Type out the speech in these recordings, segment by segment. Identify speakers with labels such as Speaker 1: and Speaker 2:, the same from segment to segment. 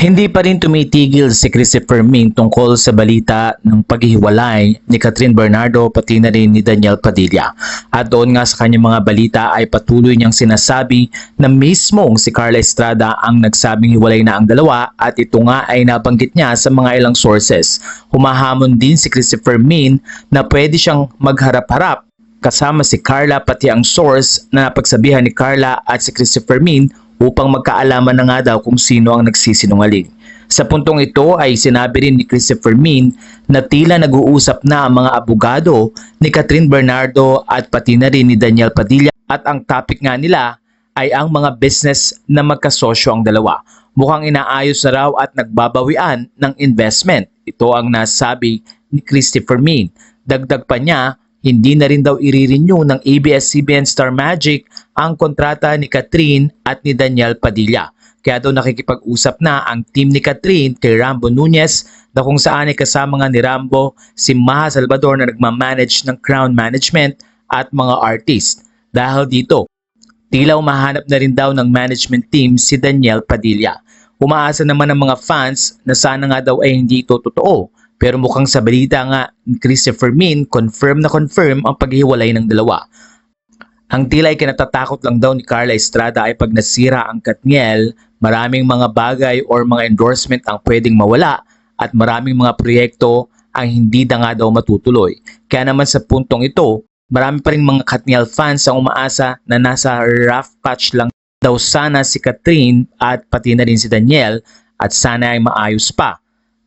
Speaker 1: Hindi pa rin tumitigil si Christopher Min tungkol sa balita ng paghihiwalay ni Catherine Bernardo pati na rin ni Daniel Padilla. At doon nga sa kanyang mga balita ay patuloy niyang sinasabi na mismong si Carla Estrada ang nagsabing hiwalay na ang dalawa at ito nga ay nabanggit niya sa mga ilang sources. Humahamon din si Christopher Min na pwede siyang magharap-harap kasama si Carla pati ang source na napagsabihan ni Carla at si Christopher Min upang magkaalaman na nga daw kung sino ang nagsisinungaling. Sa puntong ito ay sinabi rin ni Christopher Min na tila nag-uusap na ang mga abogado ni Catherine Bernardo at pati na rin ni Daniel Padilla at ang topic nga nila ay ang mga business na magkasosyo ang dalawa. Mukhang inaayos na raw at nagbabawian ng investment. Ito ang nasabi ni Christopher Min. Dagdag pa niya, hindi na rin daw i-renew ng ABS-CBN Star Magic ang kontrata ni Catherine at ni Daniel Padilla. Kaya daw nakikipag-usap na ang team ni Catherine kay Rambo Nunez na kung saan ay kasama nga ni Rambo si Maha Salvador na nagmamanage ng Crown Management at mga artist. Dahil dito, tila umahanap na rin daw ng management team si Daniel Padilla. Umaasa naman ang mga fans na sana nga daw ay hindi ito totoo. Pero mukhang sa balita nga ni Christopher Min, confirm ang paghihiwalay ng dalawa. Ang tila ay kinatatakot lang daw ni Carla Estrada ay pag nasira ang Katniel, maraming mga bagay or mga endorsement ang pwedeng mawala at maraming mga proyekto ang hindi na nga daw matutuloy. Kaya naman sa puntong ito, marami pa rin mga Katniel fans ang umaasa na nasa rough patch lang daw sana si Catherine at pati na rin si Daniel at sana ay maayos pa.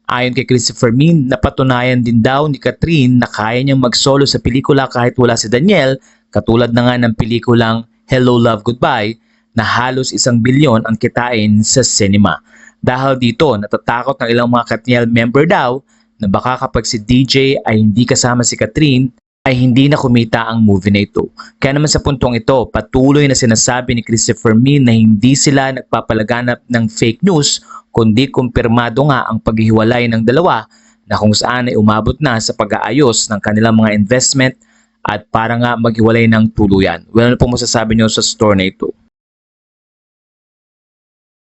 Speaker 1: Ayon kay Christopher Min, napatunayan din daw ni Catherine na kaya niyang mag-solo sa pelikula kahit wala si Daniel, katulad na nga ng pelikulang Hello Love Goodbye na halos 1 bilyon ang kitain sa cinema. Dahil dito, natatakot ng ilang mga Katniel member daw na baka kapag si DJ ay hindi kasama si Catherine, ay hindi na kumita ang movie na ito. Kaya naman sa puntong ito, patuloy na sinasabi ni Christopher Min na hindi sila nagpapalaganap ng fake news kundi kumpirmado nga ang paghihiwalay ng dalawa na kung saan ay umabot na sa pag-aayos ng kanilang mga investment at para nga maghiwalay ng tuluyan. Well, ano po masasabi nyo sa story na ito?